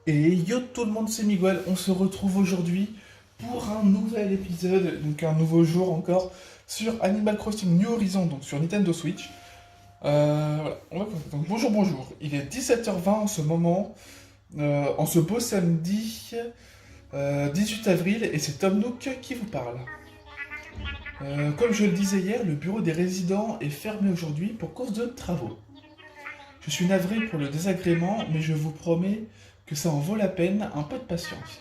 Et yo tout le monde, c'est Miguel, on se retrouve aujourd'hui pour un nouvel épisode, donc un nouveau jour encore, sur Animal Crossing New Horizons, donc sur Nintendo Switch. Voilà, donc bonjour, bonjour, il est 17h20 en ce moment, en ce beau samedi 18 avril, et c'est Tom Nook qui vous parle. Comme je le disais hier, le bureau des résidents est fermé aujourd'hui pour cause de travaux. Je suis navré pour le désagrément, mais je vous promets que ça en vaut la peine, un peu de patience.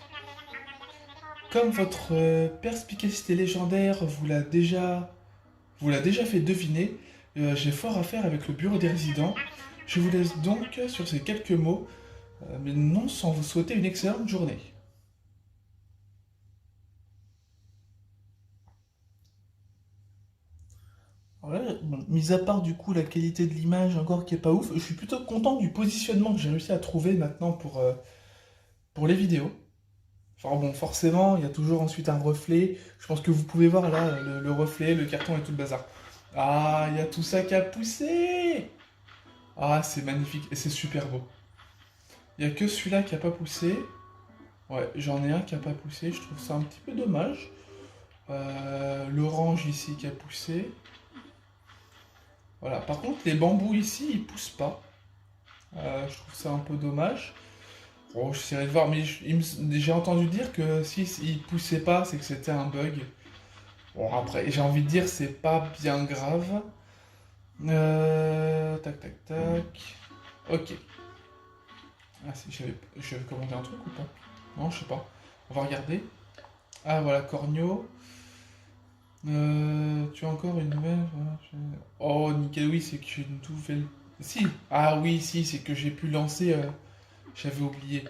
Comme votre perspicacité légendaire vous l'a déjà fait deviner, j'ai fort à faire avec le bureau des résidents. Je vous laisse donc sur ces quelques mots, mais non sans vous souhaiter une excellente journée. Ouais, bon, mis à part du coup la qualité de l'image encore qui est pas ouf, je suis plutôt content du positionnement que j'ai réussi à trouver maintenant pour les vidéos. Enfin bon, forcément, il y a toujours ensuite un reflet. Je pense que vous pouvez voir là le reflet, le carton et tout le bazar. Ah, il y a tout ça qui a poussé. Ah, c'est magnifique et c'est super beau. Il y a que celui-là qui a pas poussé. Ouais, j'en ai un qui a pas poussé. Je trouve ça un petit peu dommage. L'orange ici qui a poussé. Voilà. Par contre, les bambous ici, ils poussent pas. Je trouve ça un peu dommage. Bon, j'essaierai de voir, mais j'ai entendu dire que si ils poussaient pas, c'est que c'était un bug. Bon, après, j'ai envie de dire, c'est pas bien grave. Tac, tac, tac. Ok. Ah, si, j'avais commandé un truc ou pas? Non, je sais pas. On va regarder. Ah, voilà, Cornio. Tu as encore une nouvelle? Voilà, oh, nickel, oui, c'est que j'ai une nouvelle. Si! Ah, oui, si, c'est que j'ai pu lancer. J'avais oublié.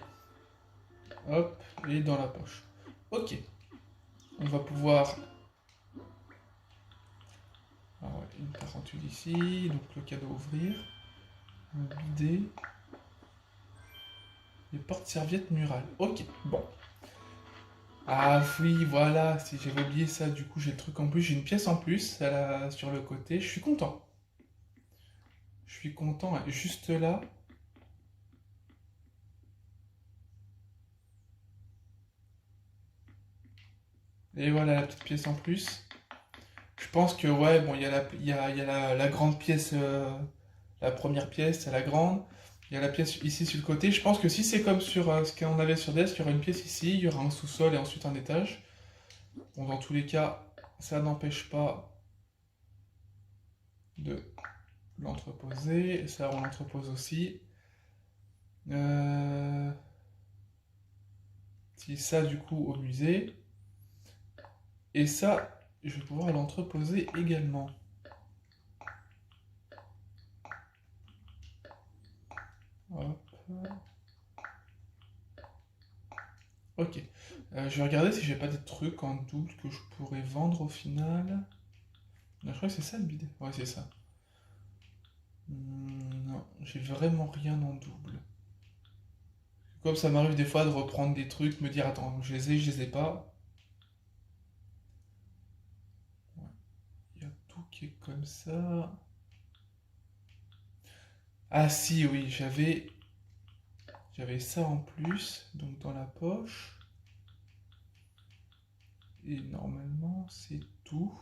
Hop, et dans la poche. Ok. On va pouvoir. Ah, ouais, une 48 ici. Donc, le cadeau ouvrir. Vider. Les portes-serviettes murales. Ok, bon. Ah oui, voilà, si j'avais oublié ça, du coup j'ai le truc en plus, j'ai une pièce en plus sur le côté, je suis content. Je suis content, juste là. Et voilà la petite pièce en plus. Je pense que ouais, bon, il y a la grande pièce, la première pièce, c'est la grande. Il y a la pièce ici sur le côté. Je pense que si c'est comme sur ce qu'on avait sur Desk, il y aura une pièce ici, il y aura un sous-sol et ensuite un étage. Bon, dans tous les cas, ça n'empêche pas de l'entreposer. Et ça, on l'entrepose aussi. Euh, Si ça, du coup, au musée. Et ça, je vais pouvoir l'entreposer également. Hop. Ok. Je vais regarder si j'ai pas des trucs en double que je pourrais vendre au final. Non, je crois que c'est ça le bidet. Ouais, c'est ça. Non, j'ai vraiment rien en double. Comme ça m'arrive des fois de reprendre des trucs, me dire attends, je les ai pas. Ouais, il y a tout qui est comme ça. Ah si, oui, j'avais ça en plus, donc dans la poche. Et normalement, c'est tout.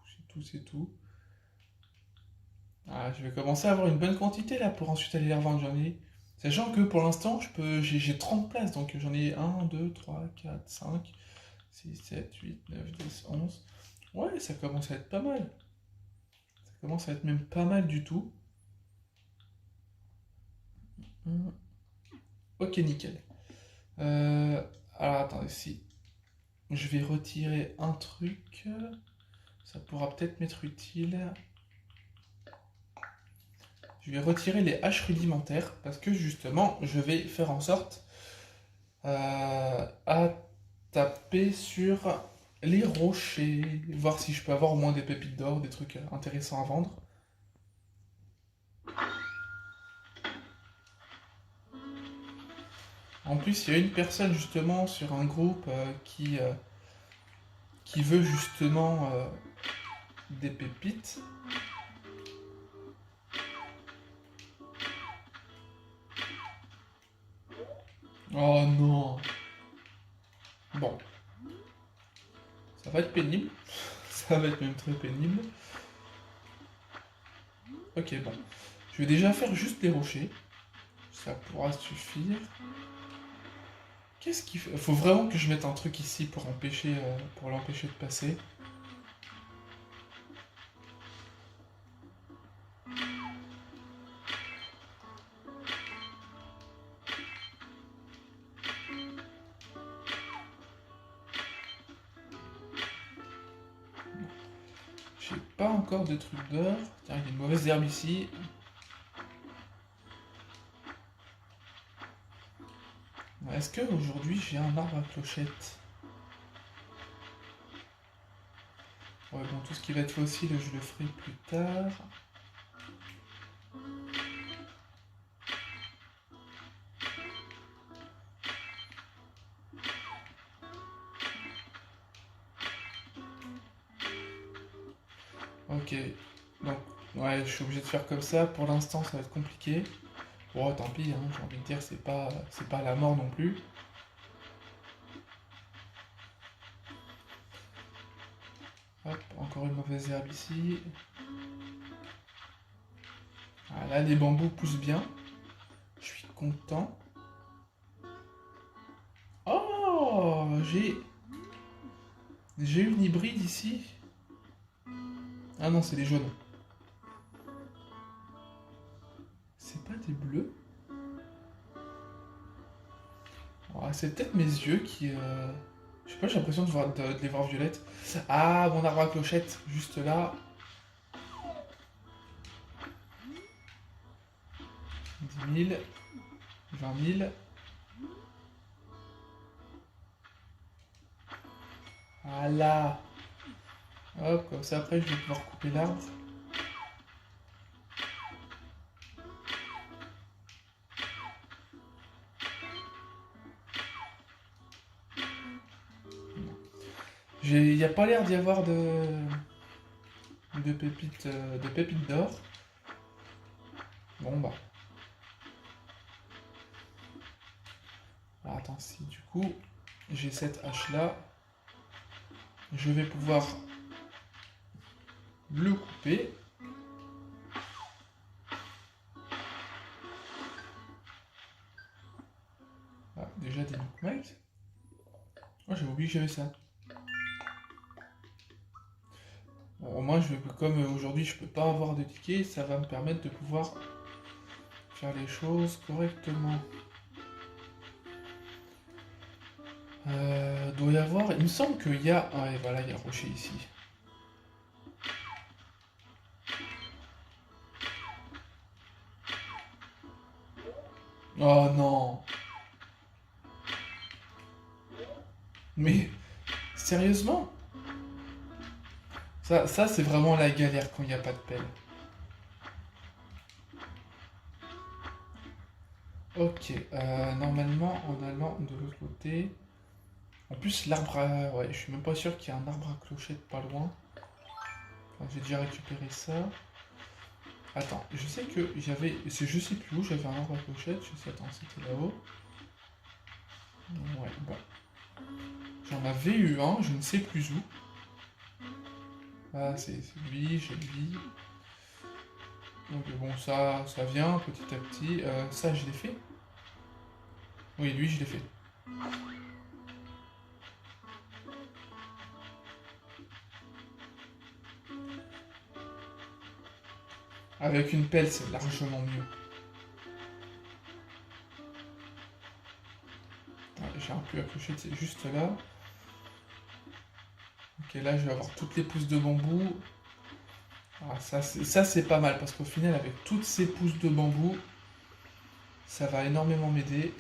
C'est tout, c'est tout. Ah, je vais commencer à avoir une bonne quantité là pour ensuite aller les revendre. Sachant que pour l'instant, j'ai 30 places. Donc j'en ai 1, 2, 3, 4, 5, 6, 7, 8, 9, 10, 11. Ouais, ça commence à être pas mal. Ça commence à être même pas mal du tout. Hmm. Ok, nickel. Euh, alors attendez, si je vais retirer un truc, ça pourra peut-être m'être utile. Je vais retirer les haches rudimentaires parce que justement, je vais faire en sorte à taper sur les rochers, voir si je peux avoir au moins des pépites d'or, des trucs intéressants à vendre. En plus, il y a une personne justement sur un groupe qui veut justement des pépites. Oh non. Bon, ça va être pénible. Ça va être même très pénible. Ok, bon. Je vais déjà faire juste les rochers. Ça pourra suffire. Qu'est-ce qu'il fait? Faut vraiment que je mette un truc ici pour empêcher, pour l'empêcher de passer. J'ai pas encore de trucs d'or. Tiens, il y a une mauvaise herbe ici. Est-ce que aujourd'hui j'ai un arbre à clochette? Ouais, bon, tout ce qui va être fossile, je le ferai plus tard. Ok, donc, ouais, je suis obligé de faire comme ça. Pour l'instant, ça va être compliqué. Bon, tant pis, hein, j'ai envie de dire, c'est pas la mort non plus. Hop, encore une mauvaise herbe ici. Ah, là, les bambous poussent bien. Je suis content. Oh, j'ai une hybride ici. Ah non, c'est des jaunes. C'est pas des bleus. Ah, c'est peut-être mes yeux qui... Je sais pas, j'ai l'impression de les voir violettes. Ah, mon arbre à clochette, juste là. 10 000, 20 000. Voilà. Hop, comme ça après je vais pouvoir couper l'arbre. Il n'y a pas l'air d'y avoir de pépites d'or. Bon bah. Alors, attends, si du coup j'ai cette hache là, je vais pouvoir le couper. Ah, déjà des Nookmites. Oh, j'avais oublié que j'avais ça. Bon, au moins, comme aujourd'hui je peux pas avoir de tickets, ça va me permettre de pouvoir faire les choses correctement. Doit y avoir. Il me semble qu'il y a. Ouais, voilà, il y a un rocher ici. Oh non! Mais sérieusement? Ça c'est vraiment la galère quand il n'y a pas de pelle. Ok, normalement, en allant de l'autre côté. En plus, l'arbre à... Ouais, je suis même pas sûr qu'il y ait un arbre à clochette pas loin. Enfin, j'ai déjà récupéré ça. Attends, je sais que j'avais... Je sais plus où j'avais un arbre à clochette. Je sais, attends, c'était là-haut. Ouais, bon. J'en avais eu un, je ne sais plus où. Ah, c'est lui, j'ai lui. Donc bon, ça vient petit à petit. Ça, je l'ai fait. Oui, lui, je l'ai fait. Avec une pelle, c'est largement mieux. Ouais, j'ai un peu accroché, c'est juste là. Ok, là, je vais avoir toutes les pousses de bambou. Ah, ça, c'est pas mal, parce qu'au final, avec toutes ces pousses de bambou, ça va énormément m'aider.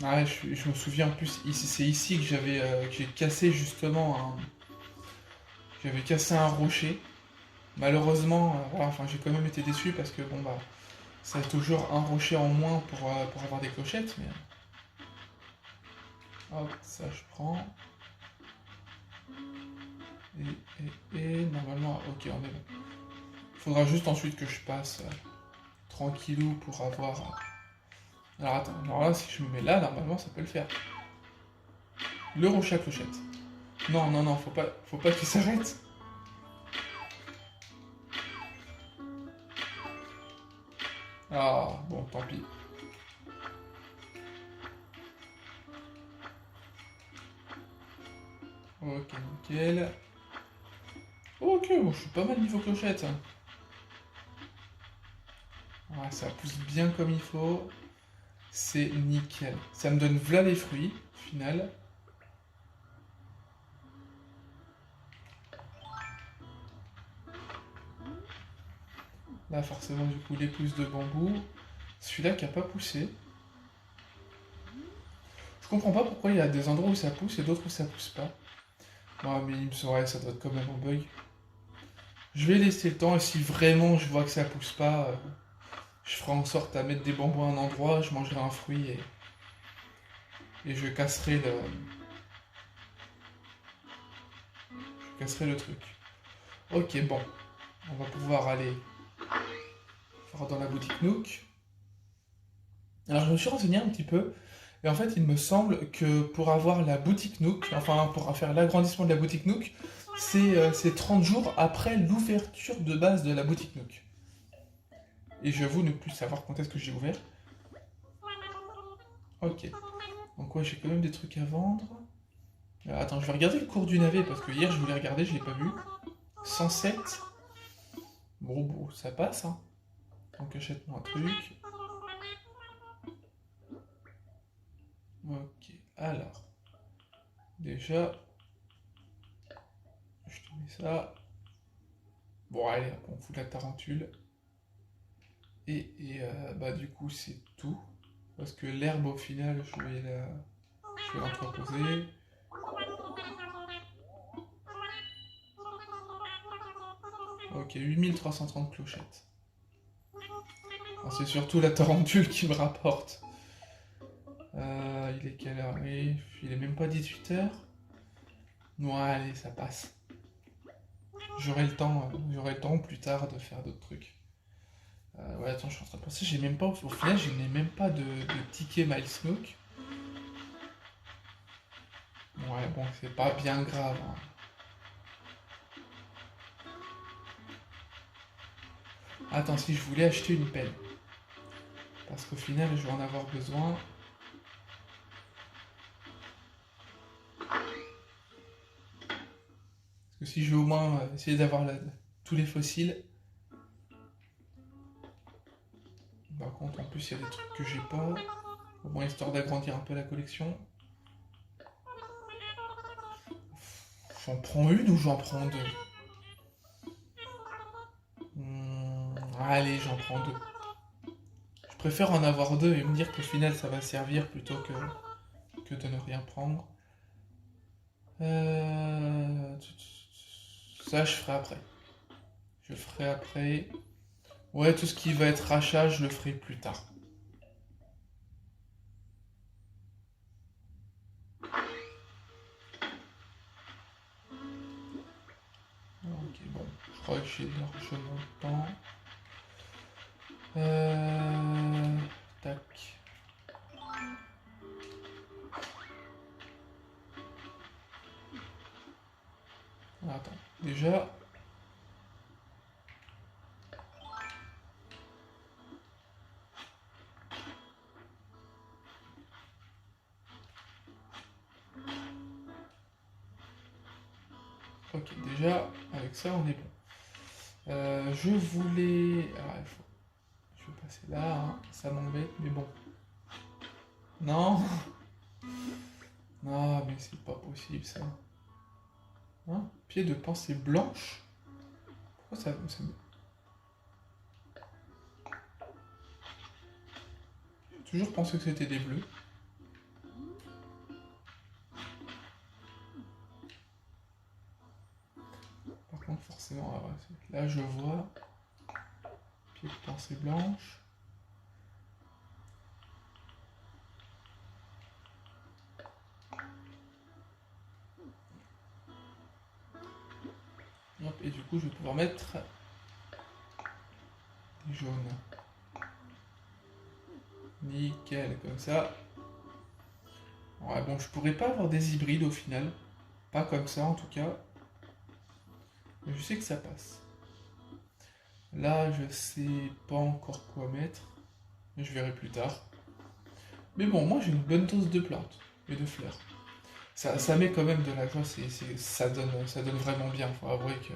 Ah, je me souviens en plus, c'est ici que que j'ai cassé justement j'avais cassé un rocher. Malheureusement, voilà, enfin, j'ai quand même été déçu parce que bon bah ça a toujours un rocher en moins pour avoir des clochettes, mais hop, ça je prends. Et normalement, ok, on est bon. Faudra juste ensuite que je passe tranquillou pour avoir... Alors attends, alors là, si je me mets là, normalement, ça peut le faire. Le rocher à clochette. Non, non, non, faut pas qu'il s'arrête. Ah, bon, tant pis. Ok, nickel. Ok, bon, je suis pas mal niveau clochette. Ouais, ça pousse bien comme il faut. C'est nickel. Ça me donne v'là les fruits, au final. Là, forcément, du coup, les pousses de bambou. Celui-là qui a pas poussé. Je comprends pas pourquoi il y a des endroits où ça pousse et d'autres où ça pousse pas. Ouais, mais il me semble, ouais, ça doit être quand même un bug. Je vais laisser le temps et si vraiment je vois que ça pousse pas, je ferai en sorte à mettre des bambous à un endroit, je mangerai un fruit et je casserai le truc. Ok, bon. On va pouvoir aller voir dans la boutique Nook. Alors je me suis renseigné un petit peu, et en fait il me semble que pour avoir la boutique Nook, enfin pour faire l'agrandissement de la boutique Nook, c'est 30 jours après l'ouverture de base de la boutique Nook. Et j'avoue ne plus savoir quand est-ce que j'ai ouvert. Ok. Donc ouais, j'ai quand même des trucs à vendre. Attends, je vais regarder le cours du navet, parce que hier je voulais regarder, je l'ai pas vu. 107. Bon, ça passe, hein. Donc achète-moi un truc. Ok, alors. Déjà, je te mets ça. Bon, allez, on fout la tarentule. Bah, du coup, c'est tout. Parce que l'herbe, au final, je vais l'entreposer. Ok, 8330 clochettes. C'est surtout la tarentule qui me rapporte. Il est quelle heure? Oui, il est même pas 18h. Non, allez, ça passe. J'aurai le temps plus tard de faire d'autres trucs. Ouais, attends, je suis en train de penser, j'ai même pas, au final, je n'ai même pas de ticket Miles Smoke. Ouais, bon, c'est pas bien grave, hein. Attends, si je voulais acheter une pelle. Parce qu'au final, je vais en avoir besoin. Parce que si je veux au moins essayer d'avoir tous les fossiles. Par contre, en plus, il y a des trucs que j'ai pas. Au moins, histoire d'agrandir un peu la collection. J'en prends une ou j'en prends deux? Allez, j'en prends deux. Je préfère en avoir deux et me dire qu'au final, ça va servir plutôt que de ne rien prendre. Ça, je ferai après. Je ferai après. Ouais, tout ce qui va être rachat, je le ferai plus tard. Ok, bon, je crois que j'ai largement le temps. Tac. Attends, déjà. Ok, déjà, avec ça, on est bon. Je voulais. Alors, je vais passer là, hein. Ça m'embête, mais bon. Non. Non, mais c'est pas possible ça. Hein? Pied de pensée blanche? Pourquoi ça. J'ai toujours pensé que c'était des bleus. Par contre, forcément, ah ouais, là je vois. Pied de pensée blanche. et du coup je vais pouvoir mettre des jaunes. Nickel, comme ça. Ouais, bon, je pourrais pas avoir des hybrides au final. Pas comme ça en tout cas. Mais je sais que ça passe. Là, je sais pas encore quoi mettre. Je verrai plus tard. Mais bon, moi j'ai une bonne dose de plantes et de fleurs. Ça met quand même de la joie, ça donne vraiment bien. Faut avouer que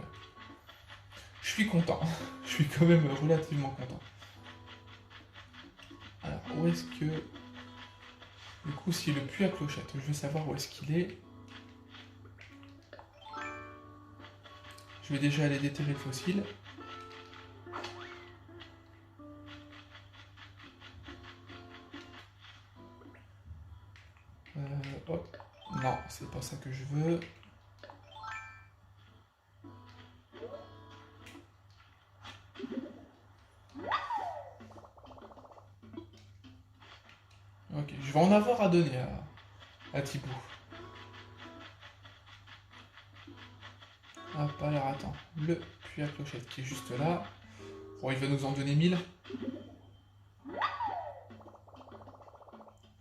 je suis content. Je suis quand même relativement content. Alors, où est-ce que... Du coup, si le puits à clochette, je veux savoir où est-ce qu'il est. Je vais déjà aller déterrer le fossile. Hop. Non, c'est pas ça que je veux. Ok, je vais en avoir à donner à Thibaut. Hop, alors attends. Le puits à clochette qui est juste là. Bon, il va nous en donner 1000.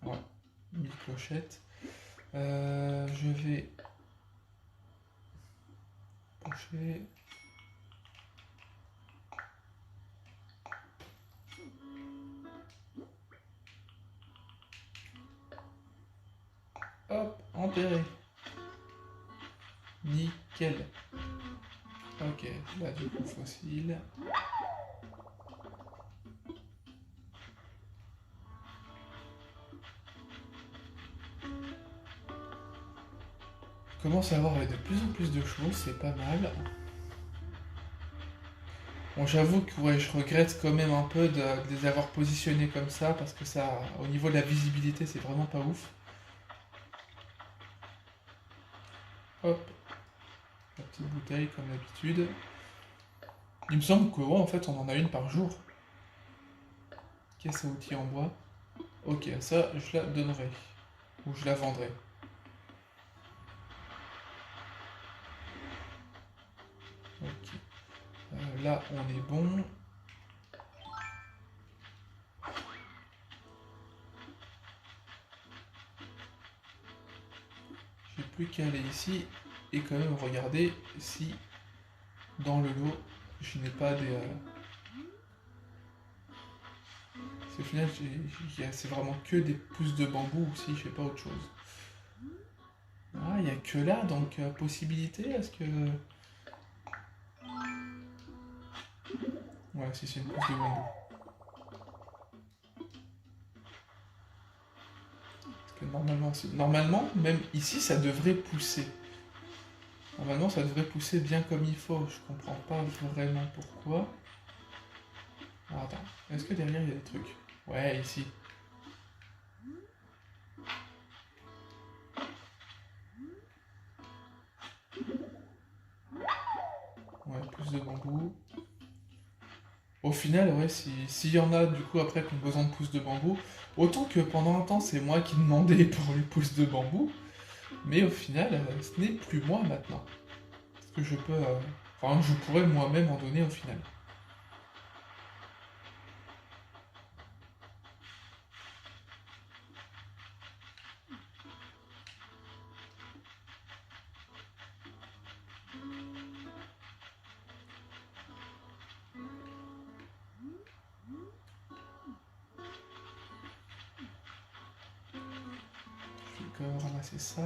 Ouais, 1000 clochettes. Je vais pencher. Hop, enterré. Nickel. Ok, là du coup fossile. Je commence à avoir de plus en plus de choses, c'est pas mal. Bon, j'avoue que ouais, je regrette quand même un peu de les avoir positionnés comme ça, parce que ça, au niveau de la visibilité, c'est vraiment pas ouf. Hop, la petite bouteille comme d'habitude. Il me semble que, ouais, en fait, on en a une par jour. Caisse à outils en bois. Ok, ça, je la donnerai. Ou je la vendrai. Ok. Là, on est bon. J'ai plus qu'à aller ici et quand même regarder si dans le lot, je n'ai pas des... Parce qu'au final, c'est vraiment que des pousses de bambou ou si je fais pas autre chose. Ah, il n'y a que là, donc possibilité, est-ce que... Ouais, si c'est une pousse de bambou. Parce que normalement, même ici, ça devrait pousser. Normalement, ça devrait pousser bien comme il faut. Je comprends pas vraiment pourquoi. Ah, attends, est-ce que derrière, il y a des trucs? Ouais, ici. Ouais, pousse de bambou. Au final, ouais, s'il y en a du coup après qui ont besoin de pousses de bambou, autant que pendant un temps c'est moi qui demandais pour les pousses de bambou, mais au final ce n'est plus moi maintenant. Parce que je peux. Enfin, je pourrais moi-même en donner au final. Je vais quand même ramasser ça.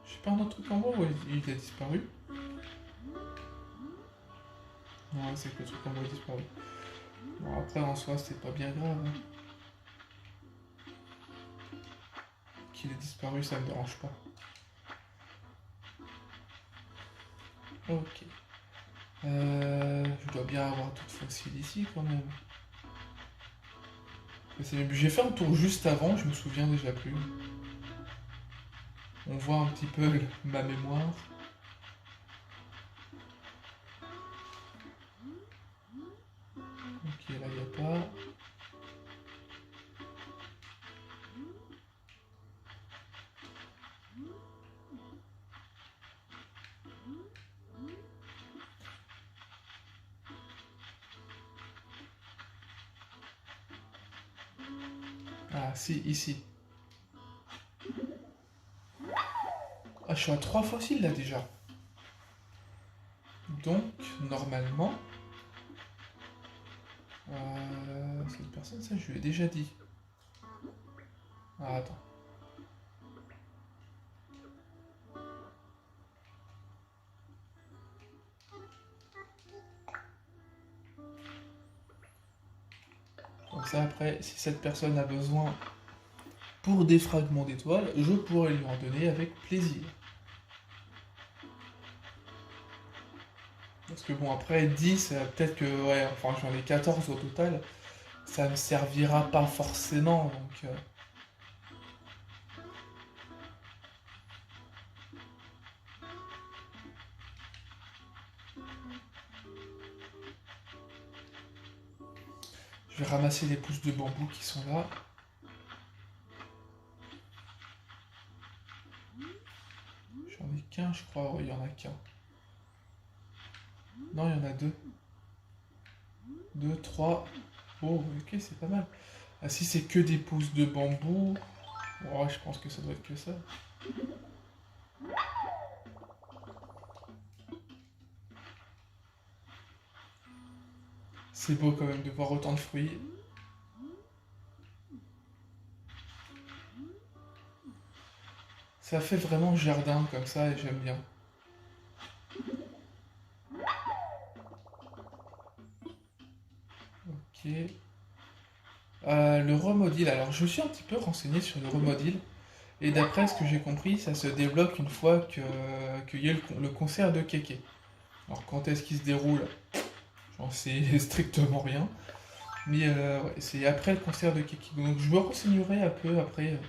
J'ai pas un autre truc en bois ou il a disparu? Non, c'est que le truc en bois a disparu. Bon, après en soi, c'est pas bien grave. Hein. Qu'il ait disparu, ça me dérange pas. Ok. Je dois bien avoir toute fossile ici quand même. J'ai fait un tour juste avant, je me souviens déjà plus. On voit un petit peu ma mémoire. Ok, là il n'y a pas. Ah, si, ici. Ah, je suis à 3 fossiles là déjà. Donc, normalement... cette personne, ça, je lui ai déjà dit. Ah, attends. Comme ça, après, si cette personne a besoin pour des fragments d'étoiles, je pourrais lui en donner avec plaisir. Parce que bon, après 10, peut-être que, ouais, enfin j'en ai 14 au total, ça me servira pas forcément, donc... je vais ramasser les pousses de bambou qui sont là. J'en ai qu'un, je crois, oui, il y en a qu'un. Non, il y en a deux. Deux, trois. Oh, ok, c'est pas mal. Ah, si c'est que des pousses de bambou, oh, je pense que ça doit être que ça. C'est beau quand même de voir autant de fruits. Ça fait vraiment jardin comme ça et j'aime bien. Ok. Le remodile, alors je me suis un petit peu renseigné sur le remodile. Et d'après ce que j'ai compris, ça se débloque une fois qu'il y a le concert de Kéké. Alors quand est-ce qu'il se déroule? J'en sais strictement rien. Mais ouais, c'est après le concert de Kéké. Donc je me renseignerai un peu après,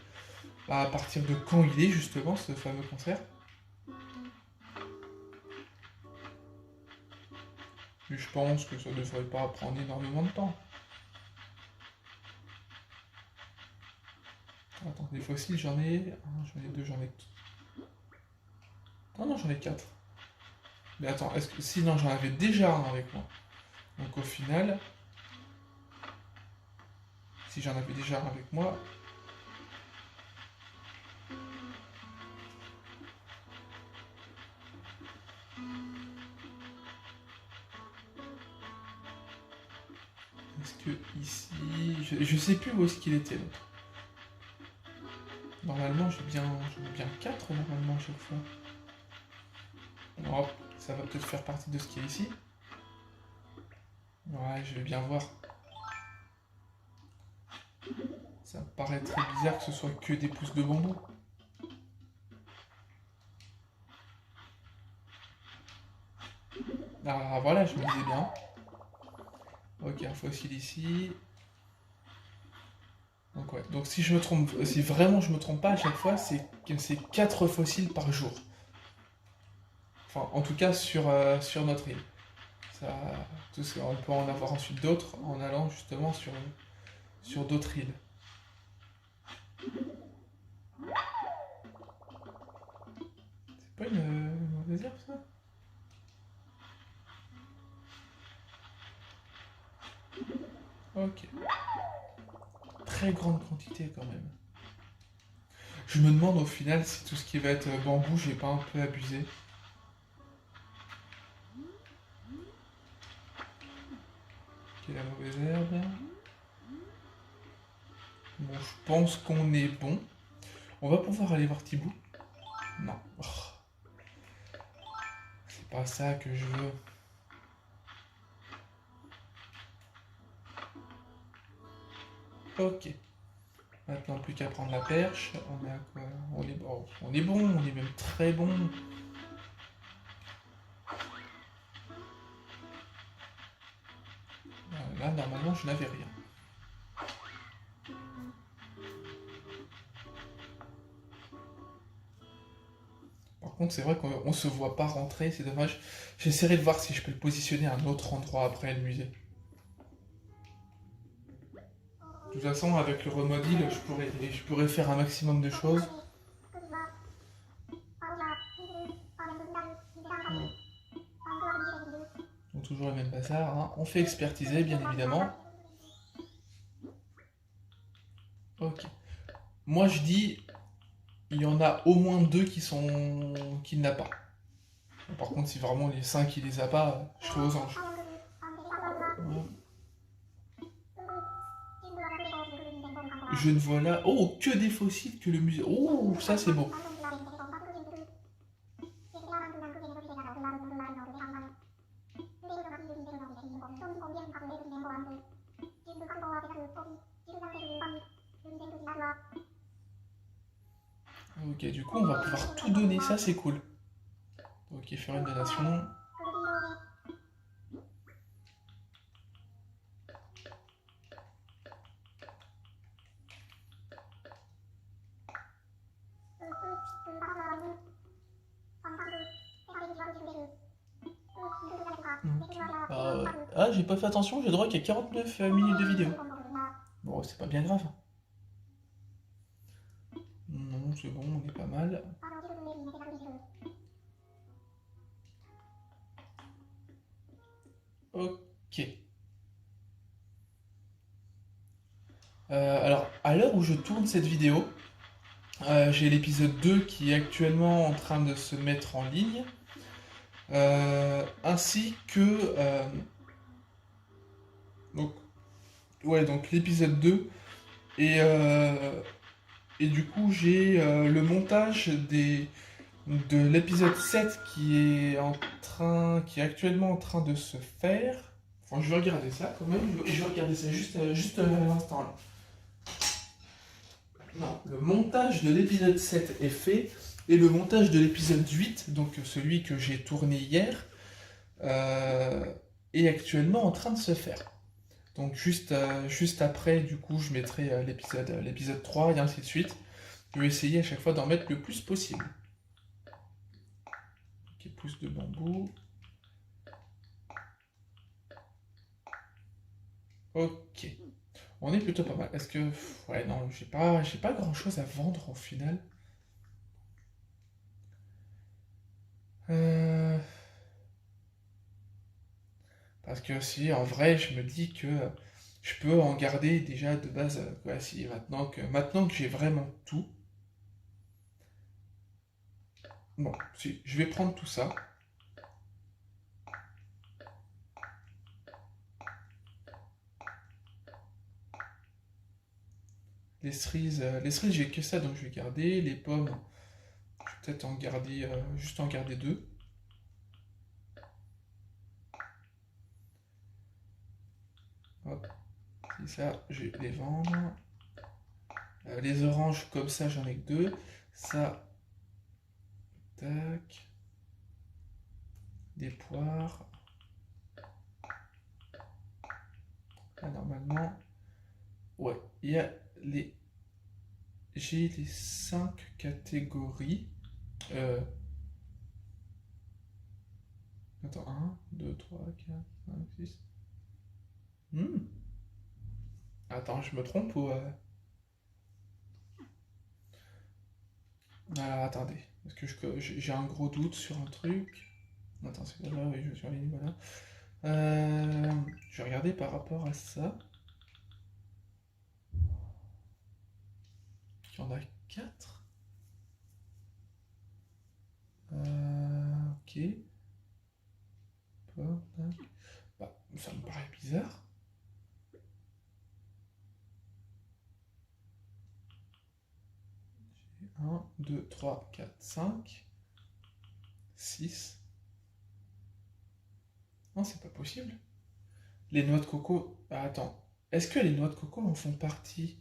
à partir de quand il est justement ce fameux concert. Mais je pense que ça ne devrait pas prendre énormément de temps. Attends, des fossiles, j'en ai un, j'en ai deux, j'en ai... Ah non, j'en ai quatre. Mais attends, est-ce que... Sinon, j'en avais déjà un avec moi. Donc au final, si j'en avais déjà un avec moi... Est-ce que ici... Je sais plus où est-ce qu'il était l'autre. Normalement, j'en ai bien 4 normalement à chaque fois. Hop, ça va peut-être faire partie de ce qu'il y a ici. Ouais, je vais bien voir. Ça me paraît très bizarre que ce soit que des pousses de bambou. Ah voilà, je me disais bien. Ok, un fossile ici. Donc ouais, donc si je me trompe, si vraiment je me trompe pas à chaque fois, c'est 4 fossiles par jour. Enfin, en tout cas sur notre île. Ça, on peut en avoir ensuite d'autres en allant justement sur d'autres îles. C'est pas une mauvaise herbe ça? Ok. Très grande quantité quand même. Je me demande au final si tout ce qui va être bambou, j'ai pas un peu abusé. Ok, la mauvaise herbe. Bon, je pense qu'on est bon. On va pouvoir aller voir Thibaut. Non. Oh, c'est pas ça que je veux. Ok. Maintenant, plus qu'à prendre la perche. On est à quoi? On est bon. On est bon, on est même très bon. Là, normalement, je n'avais rien. Par contre, c'est vrai qu'on se voit pas rentrer, c'est dommage. J'essaierai de voir si je peux le positionner à un autre endroit après le musée. De toute façon, avec le remodile, je pourrais faire un maximum de choses. Donc toujours le même bazar, hein. On fait expertiser, bien évidemment. Ok. moi je dis, il y en a au moins 2 qui n'a pas. Par contre, si vraiment les 5 il les a pas, je serai aux anges. Ouais. Je ne vois là... Oh, que des fossiles que le musée... Oh, ça c'est beau. Ok, du coup, on va pouvoir tout donner, ça c'est cool. Ok, faire une donation. Ok. Ah, j'ai pas fait attention, j'ai droit qu'à 49 minutes de vidéo. Bon, c'est pas bien grave. Non, c'est bon, on est pas mal. Ok. Alors, à l'heure où je tourne cette vidéo, j'ai l'épisode 2 qui est actuellement en train de se mettre en ligne, ainsi que... donc, ouais, donc l'épisode 2, et du coup j'ai le montage de l'épisode 7 qui est actuellement en train de se faire. Enfin, je vais regarder ça quand même, je vais regarder ça juste à l'instant là. Non, le montage de l'épisode 7 est fait, et le montage de l'épisode 8, donc celui que j'ai tourné hier, euh, est actuellement en train de se faire. Donc juste après, du coup, je mettrai l'épisode 3 et ainsi de suite. Je vais essayer à chaque fois d'en mettre le plus possible. Ok, pousse de bambou. Ok. On est plutôt pas mal. Est-ce que... Ouais, non, j'ai pas grand-chose à vendre au final. Euh, Parce que si, en vrai, je me dis que je peux en garder déjà de base. Quoi, si, maintenant que j'ai vraiment tout. Bon, si, je vais prendre tout ça. Les cerises, j'ai que ça, donc je vais garder. Les pommes, je vais peut-être en garder, juste en garder 2. Hop, c'est ça, je vais les vendre. Les oranges, comme ça, j'en ai que 2. Ça, tac. Des poires. Là, normalement, ouais, il y a les... J'ai les 5 catégories. Euh, Attends, 1, 2, 3, 4, 5, 6. Attends, je me trompe ou... Alors, attendez. Parce que j'ai un gros doute sur un truc. Attends, c'est pas là, oui, je suis en ligne, voilà. Je vais regarder par rapport à ça. Il y en a 4. Ok. Bah, ça me paraît bizarre. 1, 2, 3, 4, 5, 6. Non, c'est pas possible. Les noix de coco... Ah, attends. Est-ce que les noix de coco en font partie?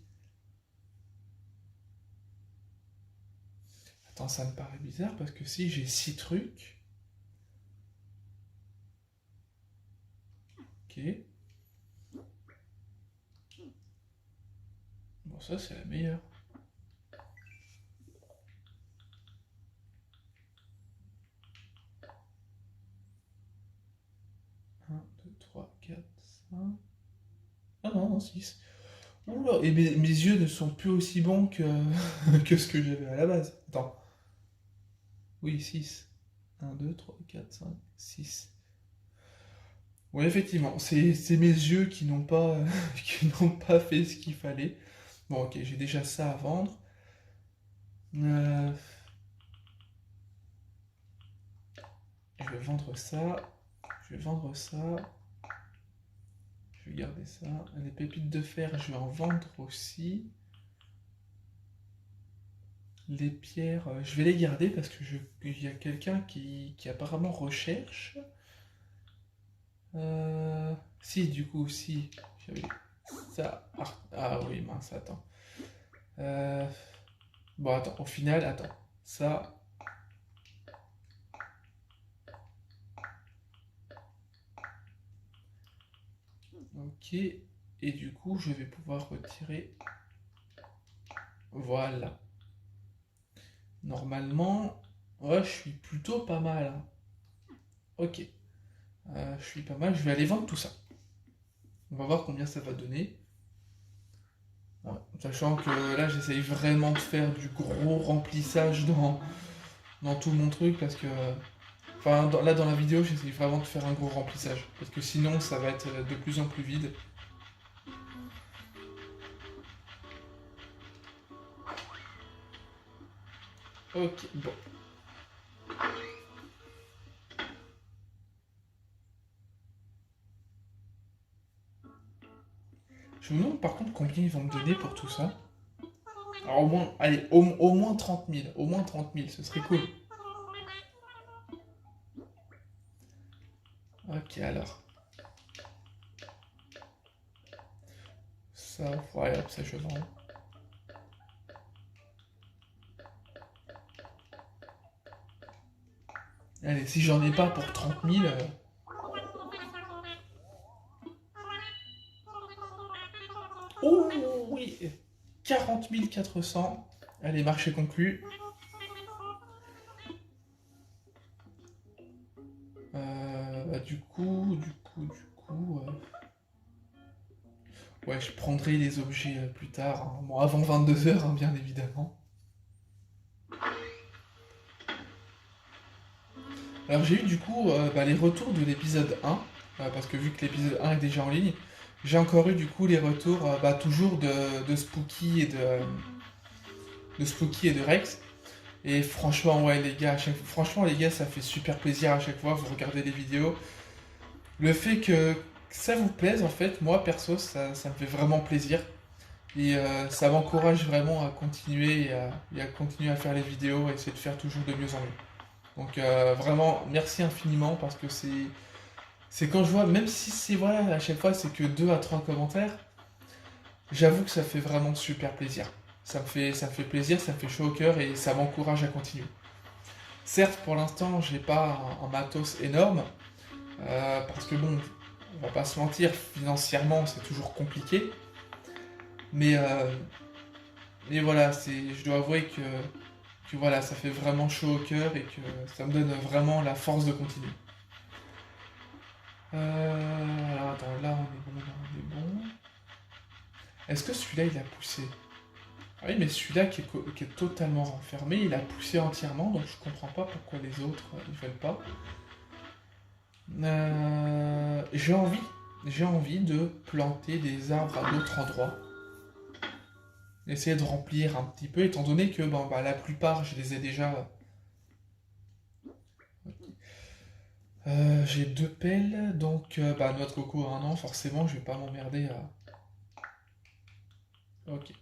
Attends, ça me paraît bizarre parce que si j'ai 6 trucs... Ok. Bon, ça, c'est la meilleure. 1, 2, 3, 4, 5... Ah non, non, 6. Oula, et mes yeux ne sont plus aussi bons que, que ce que j'avais à la base. Attends. Oui, 6. 1, 2, 3, 4, 5, 6. Oui, effectivement, c'est mes yeux qui n'ont pas, qui n'ont pas fait ce qu'il fallait. Bon, ok, j'ai déjà ça à vendre. Euh, je vais vendre ça. Je vais vendre ça. Je vais garder ça. Les pépites de fer, je vais en vendre aussi. Les pierres, je vais les garder parce que il y a quelqu'un qui apparemment recherche. Si, du coup, si. J'avais ça. Ah oui, mince, attends. Euh, bon, attends, au final, attends. Ça. Ok. Et du coup, je vais pouvoir retirer. Voilà. Normalement, ouais, je suis plutôt pas mal, hein. Ok. Je suis pas mal. Je vais aller vendre tout ça. On va voir combien ça va donner. Ouais. Sachant que là, j'essaye vraiment de faire du gros remplissage dans tout mon truc parce que. Enfin, là, dans la vidéo, j'essaye vraiment de faire un gros remplissage. Parce que sinon, ça va être de plus en plus vide. Ok, bon. Je me demande par contre combien ils vont me donner pour tout ça. Alors au moins, allez, au moins 30 000. Au moins 30 000, ce serait cool. Ok, alors. Ça, voilà, ça je vends. Allez, si j'en ai pas pour 30 000... Oh oui, 40 400. Allez, marché conclu. Bah, du coup... Ouais, je prendrai les objets plus tard, hein. Bon, avant 22 heures, hein, bien évidemment. Alors j'ai eu du coup bah, les retours de l'épisode 1, parce que vu que l'épisode 1 est déjà en ligne, j'ai encore eu du coup les retours bah, toujours de Spooky de Spooky et de Rex. Et franchement, ouais, les gars, franchement, les gars, ça fait super plaisir à chaque fois. Vous regardez les vidéos. Le fait que ça vous plaise, en fait, moi, perso, ça me fait vraiment plaisir. Et ça m'encourage vraiment à continuer et à continuer à faire les vidéos et essayer de faire toujours de mieux en mieux. Donc, vraiment, merci infiniment parce que c'est quand je vois, même si c'est voilà, à chaque fois, c'est que 2 à 3 commentaires, j'avoue que ça fait vraiment super plaisir. Ça me fait plaisir, ça me fait chaud au cœur et ça m'encourage à continuer. Certes, pour l'instant, j'ai pas un matos énorme, parce que bon, on va pas se mentir, financièrement, c'est toujours compliqué. Mais, voilà, je dois avouer que voilà, ça fait vraiment chaud au cœur et que ça me donne vraiment la force de continuer. Alors attends, là on est bon. Est-ce que celui-là il a poussé? Ah oui, mais celui-là qui est totalement renfermé, il a poussé entièrement, donc je comprends pas pourquoi les autres ils veulent pas. J'ai envie de planter des arbres à d'autres endroits. Essayer de remplir un petit peu, étant donné que bon, bah, la plupart je les ai déjà. J'ai 2 pelles, donc bah, noix de coco à 1 an, forcément je vais pas m'emmerder à. Ok.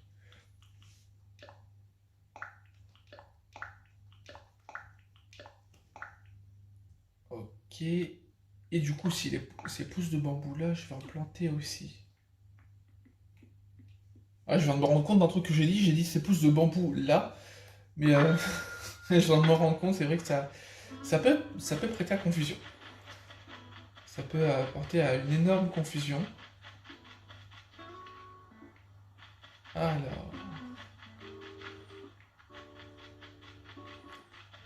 Ok. Et du coup, si ces pousses de bambou là, je vais en planter aussi. Ah, je viens de me rendre compte d'un truc que j'ai dit ces pousses de bambou là, mais je viens de me rendre compte, c'est vrai que ça peut prêter à confusion. Ça peut apporter à une énorme confusion. Alors,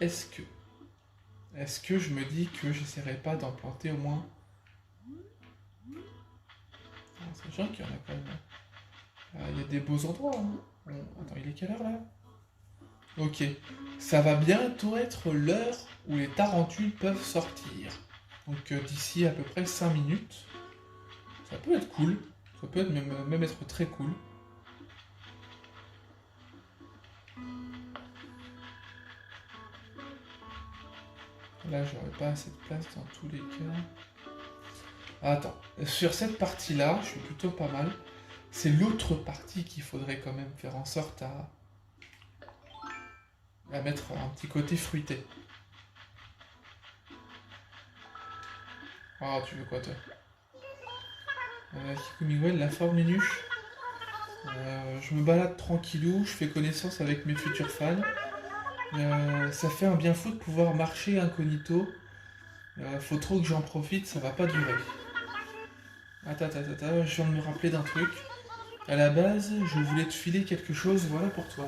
est-ce que, est-ce que je me dis que j'essaierai pas d'en planter au moins. Ah, sachant qu'il y en a quand même. Il y a des beaux endroits, hein. Bon, attends, il est quelle heure là? Ok. Ça va bientôt être l'heure où les tarentules peuvent sortir. Donc d'ici à peu près 5 minutes. Ça peut être cool. Ça peut être même être très cool. Là, j'aurais pas assez de place dans tous les cas. Attends, sur cette partie-là, je suis plutôt pas mal. C'est l'autre partie qu'il faudrait quand même faire en sorte à mettre un petit côté fruité. Ah, tu veux quoi, toi? Kikumigwen, la forme Nuche. Je me balade tranquillou, je fais connaissance avec mes futurs fans. Ça fait un bien fou de pouvoir marcher incognito. Faut trop que j'en profite, ça va pas durer. Attends, je viens de me rappeler d'un truc. À la base, je voulais te filer quelque chose, voilà pour toi.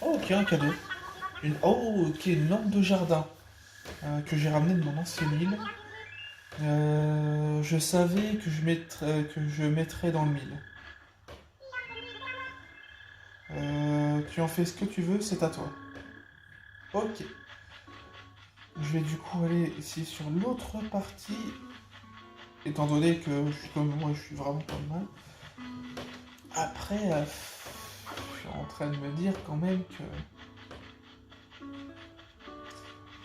Oh, ok, un cadeau. Une lampe de jardin que j'ai ramenée de mon ancienne île. Je savais que je mettrais dans le mille. Tu en fais ce que tu veux, c'est à toi. Ok. Je vais du coup aller ici sur l'autre partie. Étant donné que je suis comme moi, je suis vraiment pas mal. Après, je suis en train de me dire quand même que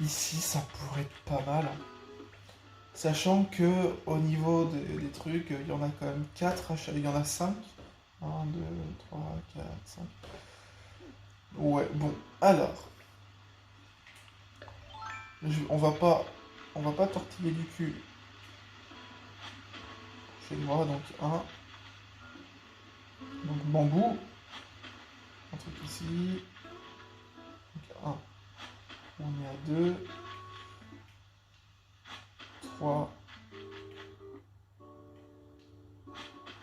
ici, ça pourrait être pas mal. Sachant que au niveau des trucs, il y en a quand même 4, il y en a 5. 1, 2, 3, 4, 5. Ouais, bon, alors. On va pas tortiller du cul chez moi, donc un. Donc bambou. Un truc ici. Donc un. On est à 2. 3.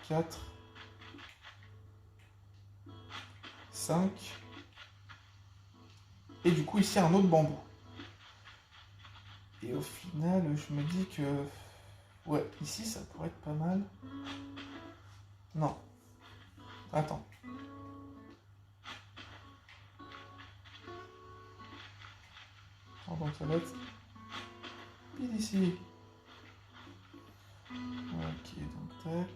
4. 5. Et du coup ici un autre bambou. Et au final, je me dis que... Ouais, ici ça pourrait être pas mal. Non. Attends. Donc ça va être pile ici. Ok, donc tac.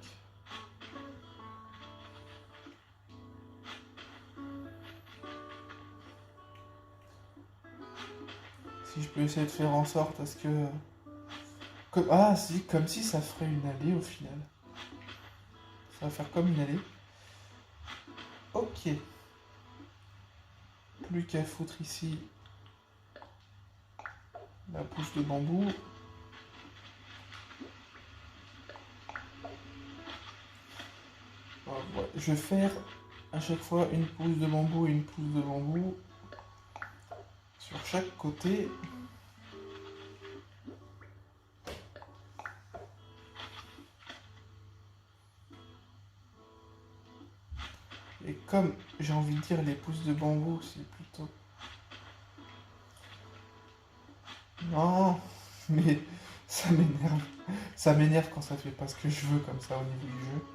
Si je peux essayer de faire en sorte à ce que... Ah si, comme si ça ferait une allée au final. Ça va faire comme une allée. Ok. Plus qu'à foutre ici la pousse de bambou. Ouais. Je vais faire à chaque fois une pousse de bambou et une pousse de bambou sur chaque côté. Et comme j'ai envie de dire les pousses de bambou, c'est plutôt... Non, mais ça m'énerve. Ça m'énerve quand ça fait pas ce que je veux comme ça au niveau du jeu.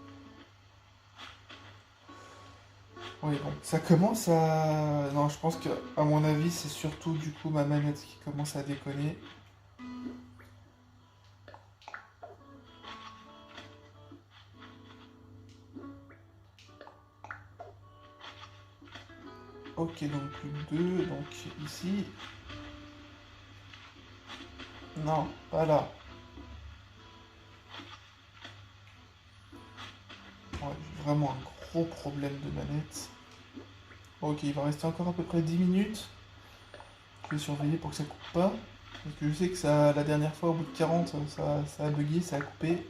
Oui, bon, ça commence à... Non, je pense que, à mon avis, c'est surtout du coup ma manette qui commence à déconner. Ok, donc plus 2, donc ici. Non, pas là. Ouais, j'ai vraiment un gros problème de manette. Ok, il va rester encore à peu près 10 minutes. Je vais surveiller pour que ça coupe pas. Parce que je sais que ça, la dernière fois, au bout de 40, ça a bugué, ça a coupé.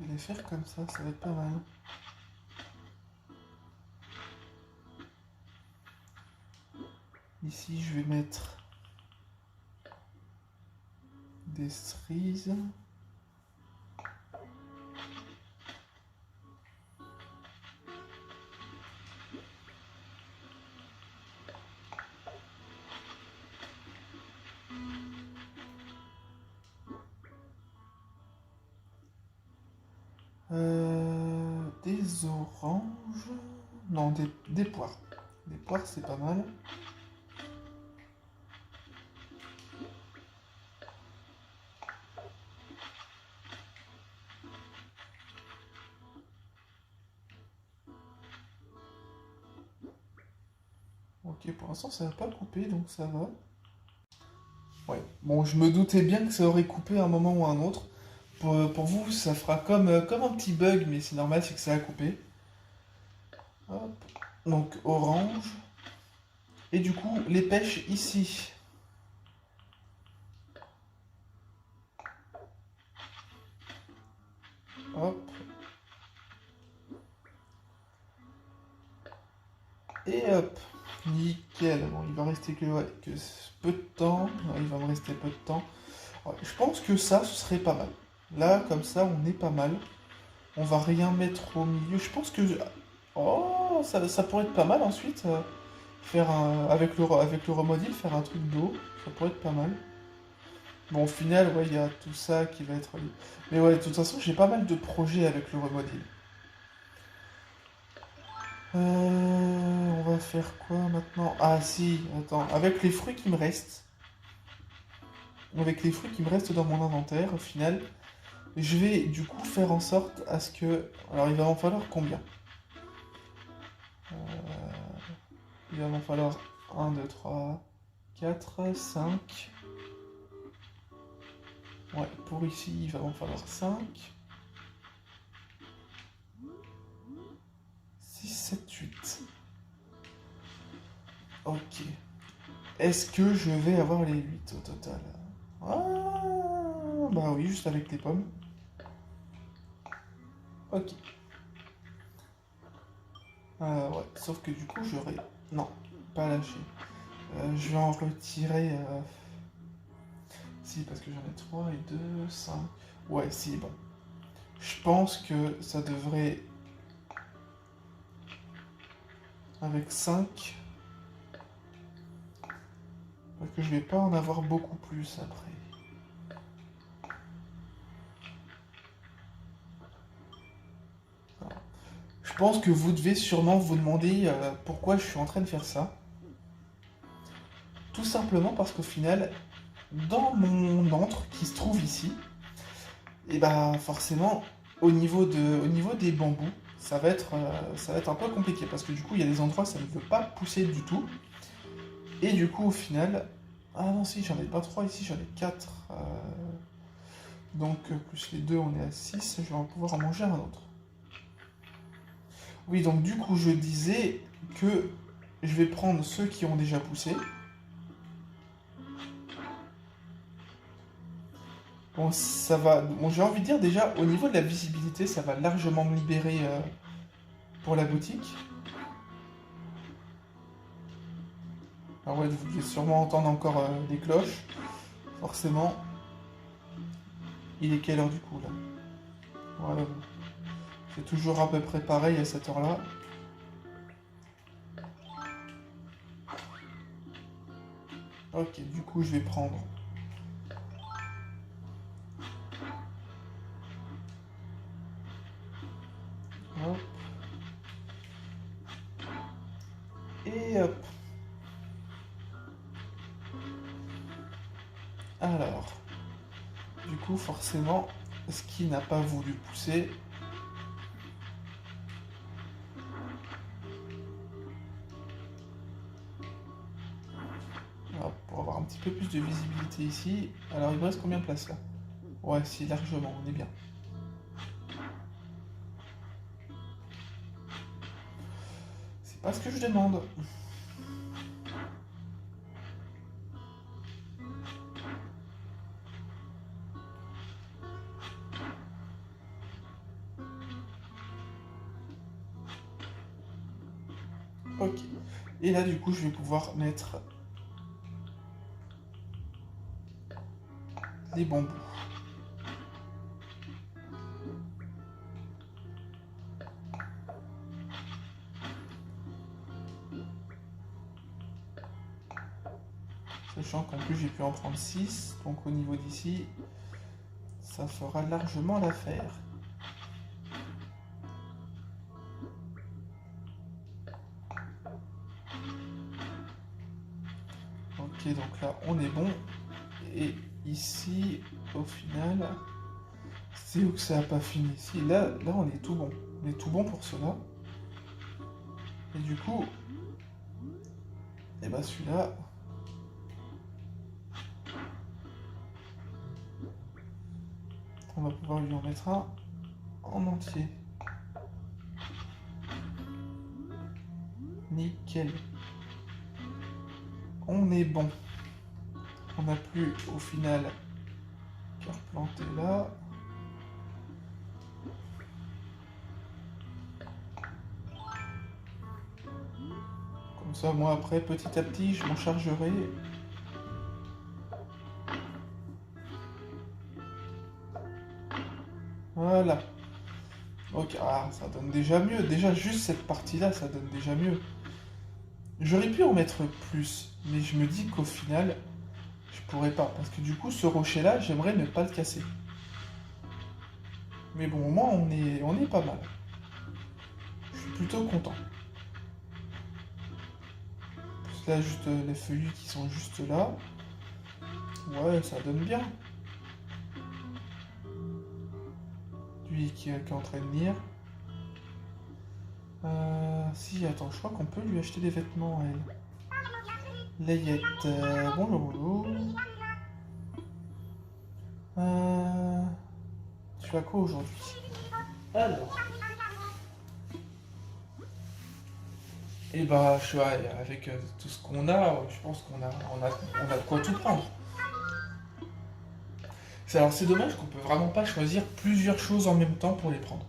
Je vais les faire comme ça va être pas mal. Ici, je vais mettre des cerises. Des oranges. Non, des poires. Des poires, c'est pas mal. Ok, pour l'instant ça n'a pas coupé, donc ça va. Ouais, bon, je me doutais bien que ça aurait coupé à un moment ou à un autre. Pour vous, ça fera comme un petit bug, mais c'est normal, c'est que ça a coupé. Hop. Donc orange. Et du coup, les pêches ici. Hop. Et hop. Nickel. Bon, il va rester que peu de temps. Ouais, il va me rester peu de temps. Ouais, je pense que ça, ce serait pas mal. Là, comme ça, on est pas mal. On va rien mettre au milieu. Je pense que... Oh, ça pourrait être pas mal ensuite. Faire un... avec le remodule, faire un truc d'eau. Ça pourrait être pas mal. Bon, au final, ouais, il y a tout ça qui va être... Mais ouais, de toute façon, j'ai pas mal de projets avec le remodule. On va faire quoi maintenant? Ah si, attends, avec les fruits qui me restent, avec les fruits qui me restent dans mon inventaire, au final, je vais du coup faire en sorte à ce que... Alors il va en falloir combien? Il va m'en falloir 1, 2, 3, 4, 5. Ouais, pour ici, il va m'en falloir 5, 6, 7, 8. Ok. Est-ce que je vais avoir les 8 au total? Ah, bah oui, juste avec les pommes. Ok. Ouais, sauf que du coup, j'aurais... Non, pas lâché. Je vais en retirer... Si, parce que j'en ai 3 et 2, 5... Ouais, si, bon. Je pense que ça devrait... Avec 5... Parce que je vais pas en avoir beaucoup plus après. Voilà. Je pense que vous devez sûrement vous demander pourquoi je suis en train de faire ça. Tout simplement parce qu'au final, dans mon antre qui se trouve ici, et bah forcément, au niveau des bambous, ça va être un peu compliqué parce que du coup, il y a des endroits où ça ne veut pas pousser du tout. Et du coup, au final, ah non, si, j'en ai pas 3 ici, j'en ai 4. Donc, plus les 2, on est à 6. Je vais en pouvoir en manger un autre. Oui, donc du coup, je disais que je vais prendre ceux qui ont déjà poussé. Bon, ça va. Bon, j'ai envie de dire déjà, au niveau de la visibilité, ça va largement me libérer pour la boutique. Alors ouais, vous devez sûrement entendre encore les cloches. Forcément. Il est quelle heure du coup là? Voilà. C'est toujours à peu près pareil à cette heure-là. Ok, du coup, je vais prendre. Hop. Et hop. Alors, du coup, forcément, ce qui n'a pas voulu pousser. Alors, pour avoir un petit peu plus de visibilité ici. Alors, il me reste combien de place là? Ouais, si, largement, on est bien. C'est pas ce que je demande. Ok. Et là, du coup, je vais pouvoir mettre les bambous. Sachant qu'en plus, j'ai pu en prendre 6. Donc, au niveau d'ici, ça fera largement l'affaire. Ok, donc là, on est bon. Et ici, au final, c'est où que ça n'a pas fini? Si, là, on est tout bon. On est tout bon pour cela. Et du coup, Et bah celui-là, on va pouvoir lui en mettre un en entier. Nickel. On est bon. On n'a plus au final qu'à replanter là. Comme ça, moi après, petit à petit, je m'en chargerai. Voilà. Ok, ah, ça donne déjà mieux. Déjà, juste cette partie-là, ça donne déjà mieux. J'aurais pu en mettre plus, mais je me dis qu'au final, je pourrais pas. Parce que du coup, ce rocher-là, j'aimerais ne pas le casser. Mais bon, au moins, on est pas mal. Je suis plutôt content. Plus là, juste les feuillus qui sont juste là. Ouais, ça donne bien. Lui qui est en train de venir. Si, attends, je crois qu'on peut lui acheter des vêtements à elle. Layette, bonjour. Tu as quoi aujourd'hui? Alors. Et bah, je suis avec tout ce qu'on a, je pense qu'on a de quoi tout prendre. Alors, c'est dommage qu'on peut vraiment pas choisir plusieurs choses en même temps pour les prendre.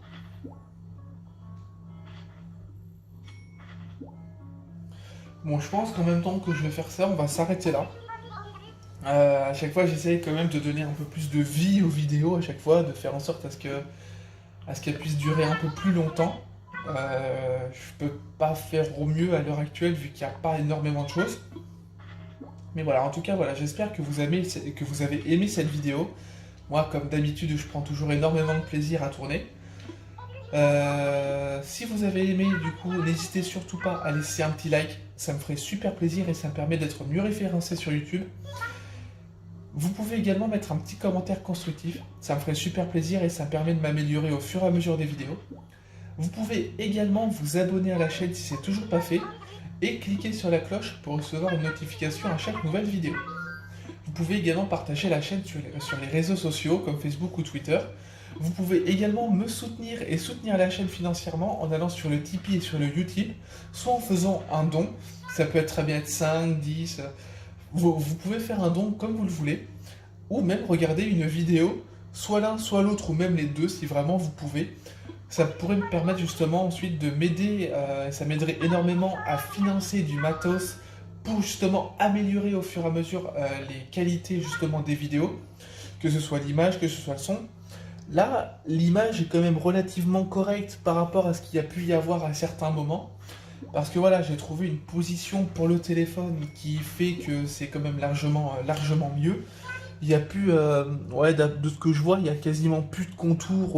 Bon, je pense qu'en même temps que je vais faire ça, on va s'arrêter là. À chaque fois, j'essaye quand même de donner un peu plus de vie aux vidéos, à chaque fois, de faire en sorte à ce qu'elles puissent durer un peu plus longtemps. Je peux pas faire au mieux à l'heure actuelle vu qu'il n'y a pas énormément de choses. Mais voilà, en tout cas, voilà, j'espère que vous avez aimé cette vidéo. Moi, comme d'habitude, je prends toujours énormément de plaisir à tourner. Si vous avez aimé, du coup, n'hésitez surtout pas à laisser un petit like. Ça me ferait super plaisir et ça me permet d'être mieux référencé sur YouTube. Vous pouvez également mettre un petit commentaire constructif. Ça me ferait super plaisir et ça me permet de m'améliorer au fur et à mesure des vidéos. Vous pouvez également vous abonner à la chaîne si c'est toujours pas fait et cliquer sur la cloche pour recevoir une notification à chaque nouvelle vidéo. Vous pouvez également partager la chaîne sur les réseaux sociaux comme Facebook ou Twitter. Vous pouvez également me soutenir et soutenir la chaîne financièrement en allant sur le Tipeee et sur le Utip, soit en faisant un don, ça peut très bien être 5, 10, vous pouvez faire un don comme vous le voulez, ou même regarder une vidéo, soit l'un, soit l'autre, ou même les deux si vraiment vous pouvez. Ça pourrait me permettre justement ensuite de m'aider, ça m'aiderait énormément à financer du matos pour justement améliorer au fur et à mesure les qualités justement des vidéos, que ce soit l'image, que ce soit le son. Là, l'image est quand même relativement correcte par rapport à ce qu'il y a pu y avoir à certains moments. Parce que voilà, j'ai trouvé une position pour le téléphone qui fait que c'est quand même largement mieux. Il y a plus, ouais, de ce que je vois, il y a quasiment plus de contours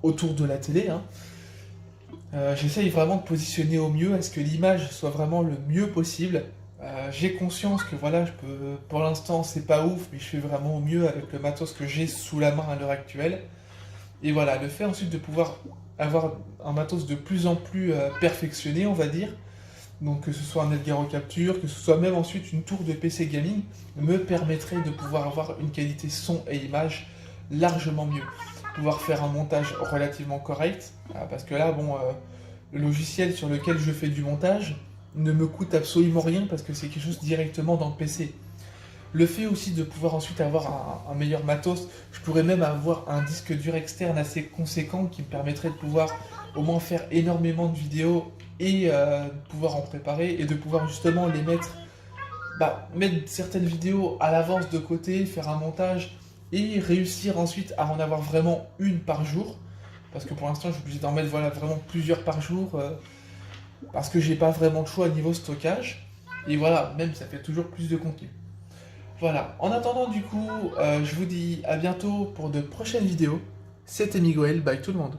autour de la télé, hein. J'essaye vraiment de positionner au mieux à ce que l'image soit vraiment le mieux possible. J'ai conscience que voilà, pour l'instant c'est pas ouf, mais je fais vraiment au mieux avec le matos que j'ai sous la main à l'heure actuelle. Et voilà, le fait ensuite de pouvoir avoir un matos de plus en plus perfectionné, on va dire, donc que ce soit un Elgato Capture, que ce soit même ensuite une tour de PC gaming, me permettrait de pouvoir avoir une qualité son et image largement mieux. Pouvoir faire un montage relativement correct, parce que là, bon, le logiciel sur lequel je fais du montage ne me coûte absolument rien parce que c'est quelque chose directement dans le PC. Le fait aussi de pouvoir ensuite avoir un meilleur matos, je pourrais même avoir un disque dur externe assez conséquent qui me permettrait de pouvoir au moins faire énormément de vidéos et pouvoir en préparer et de pouvoir justement les mettre certaines vidéos à l'avance de côté, faire un montage et réussir ensuite à en avoir vraiment une par jour. Parce que pour l'instant, je suis obligé d'en mettre vraiment plusieurs par jour parce que j'ai pas vraiment de choix au niveau stockage. Et voilà, même ça fait toujours plus de contenu. Voilà, en attendant du coup, je vous dis à bientôt pour de prochaines vidéos. C'était Miguel, bye tout le monde.